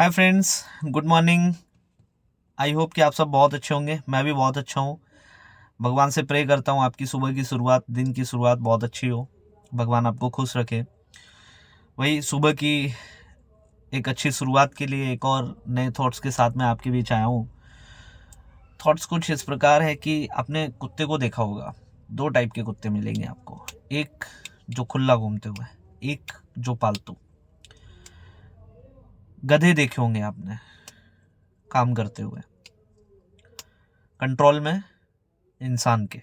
Hi friends, good morning. I hope कि आप सब बहुत अच्छे होंगे। मैं भी बहुत अच्छा हूँ। भगवान से प्रे करता हूँ आपकी सुबह की शुरुआत, दिन की शुरुआत बहुत अच्छी हो। भगवान आपको खुश रखे। वही सुबह की एक अच्छी शुरुआत के लिए एक और नए थॉट्स के साथ मैं आपके बीच आया हूँ। थॉट्स कुछ इस प्रकार है कि आपने कुत्ते को देखा होगा। दो टाइप के कुत्ते मिलेंगे आपको। एक जो खुला घूमते हुए, एक जो पालतू। गधे देखे होंगे आपने काम करते हुए, कंट्रोल में इंसान के।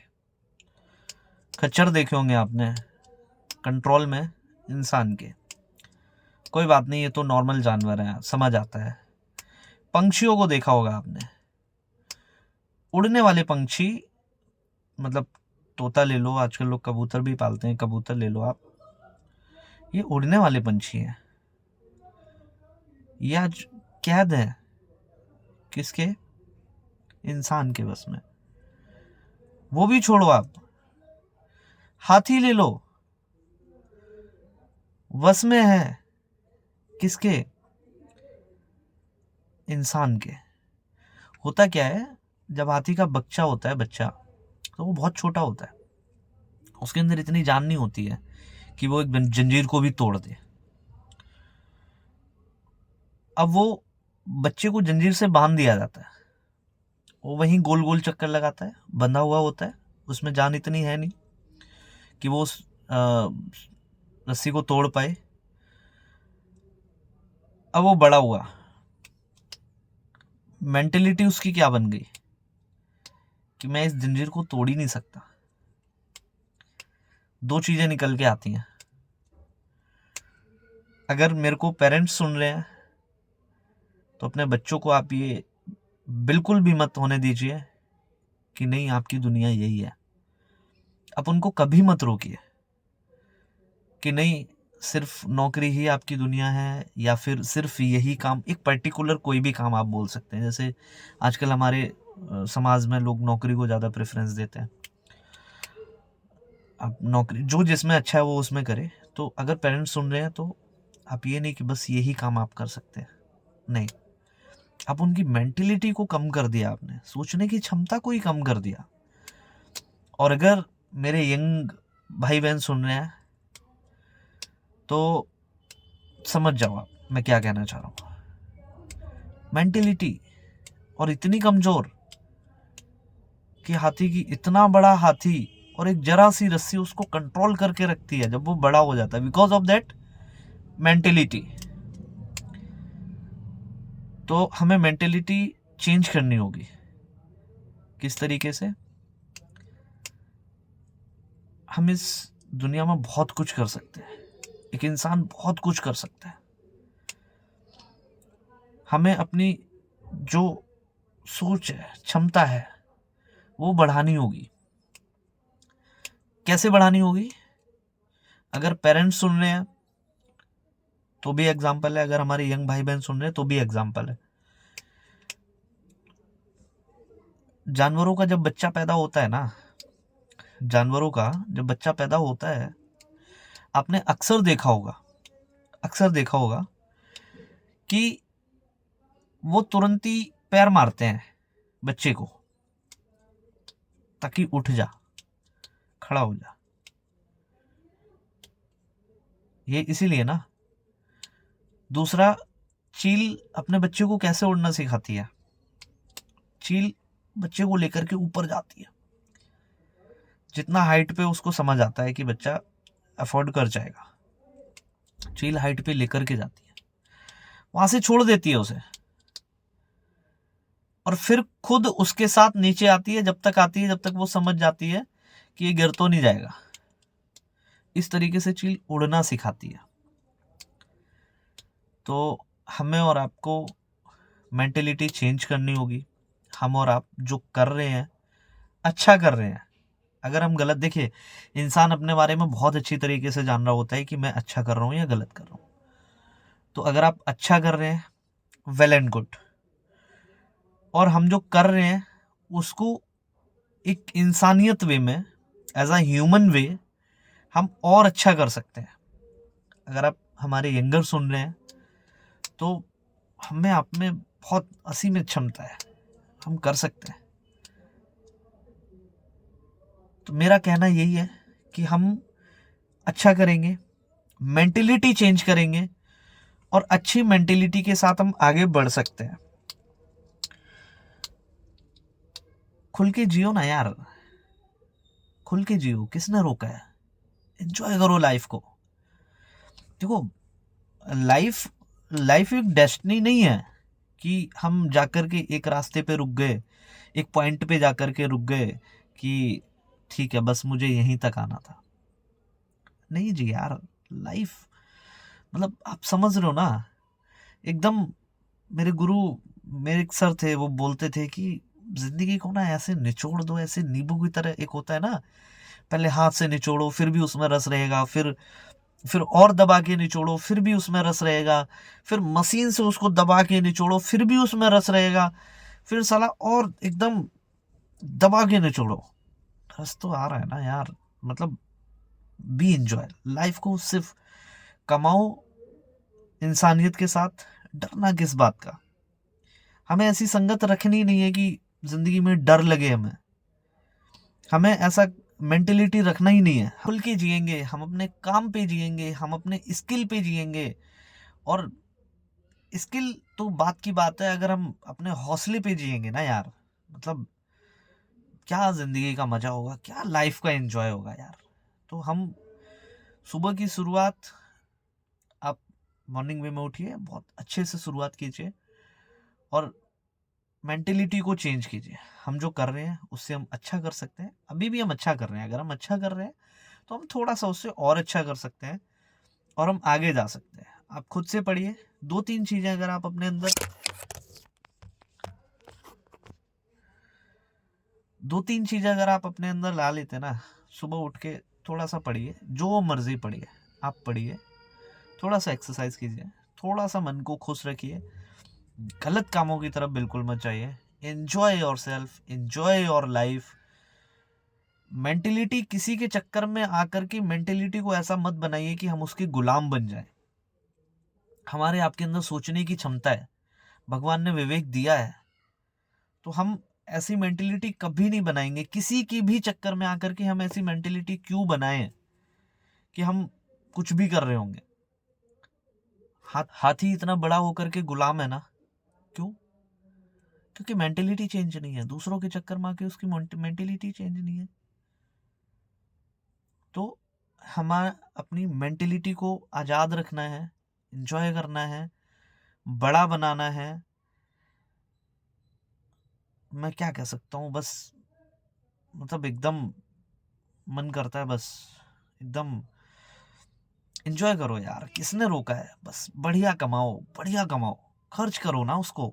खच्चर देखे होंगे आपने कंट्रोल में इंसान के। कोई बात नहीं, ये तो नॉर्मल जानवर है, समझ आता है। पंछियों को देखा होगा आपने, उड़ने वाले पंछी। मतलब तोता ले लो, आजकल लोग कबूतर भी पालते हैं, कबूतर ले लो आप। ये उड़ने वाले पंछी हैं। ये आज कैद है किसके? इंसान के बस में। वो भी छोड़ो आप, हाथी ले लो, वश में है किसके? इंसान के। होता क्या है, जब हाथी का बच्चा होता है, बच्चा तो वो बहुत छोटा होता है। उसके अंदर इतनी जान नहीं होती है कि वो एक जंजीर को भी तोड़ दे। अब वो बच्चे को जंजीर से बांध दिया जाता है, वो वहीं गोल गोल चक्कर लगाता है, बंधा हुआ होता है। उसमें जान इतनी है नहीं कि वो उस रस्सी को तोड़ पाए। अब वो बड़ा हुआ, मेंटेलिटी उसकी क्या बन गई कि मैं इस जंजीर को तोड़ ही नहीं सकता। दो चीजें निकल के आती हैं। अगर मेरे को पेरेंट्स सुन रहे हैं तो अपने बच्चों को आप ये बिल्कुल भी मत होने दीजिए कि नहीं आपकी दुनिया यही है। आप उनको कभी मत रोकिए कि नहीं सिर्फ नौकरी ही आपकी दुनिया है, या फिर सिर्फ यही काम। एक पर्टिकुलर कोई भी काम आप बोल सकते हैं। जैसे आजकल हमारे समाज में लोग नौकरी को ज़्यादा प्रेफरेंस देते हैं। आप नौकरी जो जिसमें अच्छा है वो उसमें करे। तो अगर पेरेंट्स सुन रहे हैं तो आप ये नहीं कि बस यही काम आप कर सकते हैं। नहीं, आप उनकी मेंटेलिटी को कम कर दिया, आपने सोचने की क्षमता को ही कम कर दिया। और अगर मेरे यंग भाई बहन सुन रहे हैं तो समझ जाओ आप मैं क्या कहना चाह रहा हूँ। मेंटेलिटी और इतनी कमजोर कि हाथी की, इतना बड़ा हाथी और एक जरा सी रस्सी उसको कंट्रोल करके रखती है जब वो बड़ा हो जाता है, बिकॉज ऑफ दैट मेंटेलिटी। तो हमें मेंटेलिटी चेंज करनी होगी। किस तरीके से? हम इस दुनिया में बहुत कुछ कर सकते हैं। एक इंसान बहुत कुछ कर सकता है। हमें अपनी जो सोच है, क्षमता है, वो बढ़ानी होगी। कैसे बढ़ानी होगी? अगर पेरेंट्स सुन रहे हैं तो भी एग्जाम्पल है, अगर हमारे यंग भाई बहन सुन रहे हैं तो भी एग्जाम्पल है। जानवरों का जब बच्चा पैदा होता है ना, जानवरों का जब बच्चा पैदा होता है, आपने अक्सर देखा होगा, अक्सर देखा होगा कि वो तुरंत ही पैर मारते हैं बच्चे को ताकि उठ जा, खड़ा हो जा। ये इसीलिए ना। दूसरा, चील अपने बच्चे को कैसे उड़ना सिखाती है? चील बच्चे को लेकर के ऊपर जाती है, जितना हाइट पे उसको समझ आता है कि बच्चा अफोर्ड कर जाएगा, चील हाइट पे लेकर के जाती है, वहां से छोड़ देती है उसे, और फिर खुद उसके साथ नीचे आती है, जब तक आती है जब तक वो समझ जाती है कि ये गिर तो नहीं जाएगा। इस तरीके से चील उड़ना सिखाती है। तो हमें और आपको मेंटेलिटी चेंज करनी होगी। हम और आप जो कर रहे हैं, अच्छा कर रहे हैं। अगर हम गलत, देखिए इंसान अपने बारे में बहुत अच्छी तरीके से जान रहा होता है कि मैं अच्छा कर रहा हूँ या गलत कर रहा हूँ। तो अगर आप अच्छा कर रहे हैं, वेल एंड गुड। और हम जो कर रहे हैं उसको एक इंसानियत वे में, एज अ ह्यूमन वे, हम और अच्छा कर सकते हैं। अगर आप हमारे यंगर सुन रहे हैं तो हमें आप में बहुत असीमित क्षमता है, हम कर सकते हैं। तो मेरा कहना यही है कि हम अच्छा करेंगे, मेंटेलिटी चेंज करेंगे और अच्छी मेंटेलिटी के साथ हम आगे बढ़ सकते हैं। खुल के जियो ना यार, खुल के जियो, किसने रोका है? एंजॉय करो लाइफ को। देखो, लाइफ लाइफ एक डेस्टिनी नहीं है कि हम जाकर के एक रास्ते पे रुक गए, एक पॉइंट पे जाकर के रुक गए कि ठीक है बस मुझे यहीं तक आना था। नहीं जी यार, लाइफ मतलब आप समझ रहे हो ना एकदम। मेरे गुरु, मेरे एक सर थे, वो बोलते थे कि जिंदगी को ना ऐसे निचोड़ दो, ऐसे नींबू की तरह। एक होता है ना, पहले हाथ से निचोड़ो फिर भी उसमें रस रहेगा, फिर और दबा के निचोड़ो फिर भी उसमें रस रहेगा, फिर मशीन से उसको दबा के निचोड़ो फिर भी उसमें रस रहेगा, फिर साला और एकदम दबा के निचोड़ो, रस तो आ रहा है ना यार। मतलब बी एंजॉय लाइफ को, सिर्फ कमाओ इंसानियत के साथ, डरना किस बात का। हमें ऐसी संगत रखनी नहीं है कि जिंदगी में डर लगे हमें ऐसा मेंटेलिटी रखना ही नहीं है। खुल के जिएंगे, हम अपने काम पे जिएंगे, हम अपने स्किल पे जिएंगे। और स्किल तो बात की बात है, अगर हम अपने हौसले पे जिएंगे ना यार, मतलब क्या जिंदगी का मजा होगा, क्या लाइफ का एंजॉय होगा यार। तो हम सुबह की शुरुआत, आप मॉर्निंग वे में उठिए, बहुत अच्छे से शुरुआत कीजिए और मेंटेलिटी को चेंज कीजिए। हम जो कर रहे हैं उससे हम अच्छा कर सकते हैं। अभी भी हम अच्छा कर रहे हैं, अगर हम अच्छा कर रहे हैं तो हम थोड़ा सा उससे और अच्छा कर सकते हैं और हम आगे जा सकते हैं। आप खुद से पढ़िए, 2-3 चीजें अगर आप अपने अंदर 2-3 चीजें अगर आप अपने अंदर ला लेते ना, सुबह उठ के थोड़ा सा पढ़िए, जो मर्जी पढ़िए, आप पढ़िए, थोड़ा सा एक्सरसाइज कीजिए, थोड़ा सा मन को खुश रखिए, गलत कामों की तरफ बिल्कुल मत जाइए। Enjoy your self, enjoy your life. Mentality किसी के चक्कर में आकर के मेंटेलिटी को ऐसा मत बनाइए कि हम उसके गुलाम बन जाएं। हमारे आपके अंदर सोचने की क्षमता है, भगवान ने विवेक दिया है, तो हम ऐसी मेंटेलिटी कभी नहीं बनाएंगे। किसी की भी चक्कर में आकर के हम ऐसी मेंटेलिटी क्यों बनाएं कि हम कुछ भी कर रहे होंगे। हाथी इतना बड़ा होकर के गुलाम है ना, क्यों? क्योंकि मेंटेलिटी चेंज नहीं है, दूसरों के चक्कर में आके उसकी मेंटेलिटी चेंज नहीं है। तो हमारा अपनी मेंटेलिटी को आज़ाद रखना है, एंजॉय करना है, बड़ा बनाना है। मैं क्या कह सकता हूँ, बस मतलब एकदम मन करता है बस एकदम एंजॉय करो यार, किसने रोका है? बस बढ़िया कमाओ, बढ़िया कमाओ, खर्च करो ना उसको,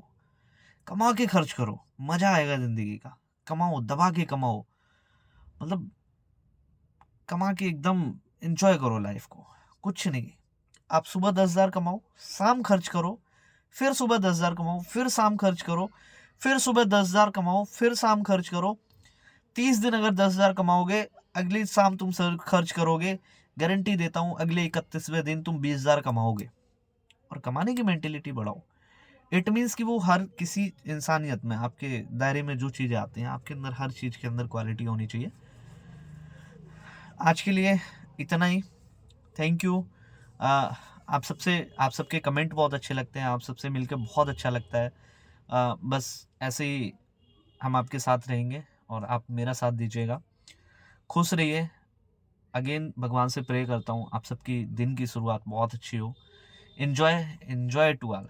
कमा के खर्च करो, मजा आएगा जिंदगी का। कमाओ, दबा के कमाओ, मतलब कमा के एकदम एंजॉय करो लाइफ को। कुछ नहीं, आप सुबह 10,000 कमाओ, शाम खर्च करो, फिर सुबह 10,000 कमाओ, फिर शाम खर्च करो, फिर सुबह 10,000 कमाओ, फिर शाम खर्च करो। 30 दिन अगर 10,000 कमाओगे, अगली शाम तुम सर खर्च करोगे, गारंटी देता हूं अगले 31वें दिन तुम 20,000 कमाओगे। और कमाने की मेंटेलिटी बढ़ाओ। इट मीन्स कि वो हर किसी इंसानियत में, आपके दायरे में जो चीज़ें आती हैं, आपके अंदर हर चीज़ के अंदर क्वालिटी होनी चाहिए। आज के लिए इतना ही। Thank you. आप सबके कमेंट बहुत अच्छे लगते हैं, आप सबसे मिलकर बहुत अच्छा लगता है। बस ऐसे ही हम आपके साथ रहेंगे और आप मेरा साथ दीजिएगा। खुश रहिए। अगेन भगवान से प्रे करता हूँ आप सबकी दिन की शुरुआत बहुत अच्छी हो। Enjoy to all.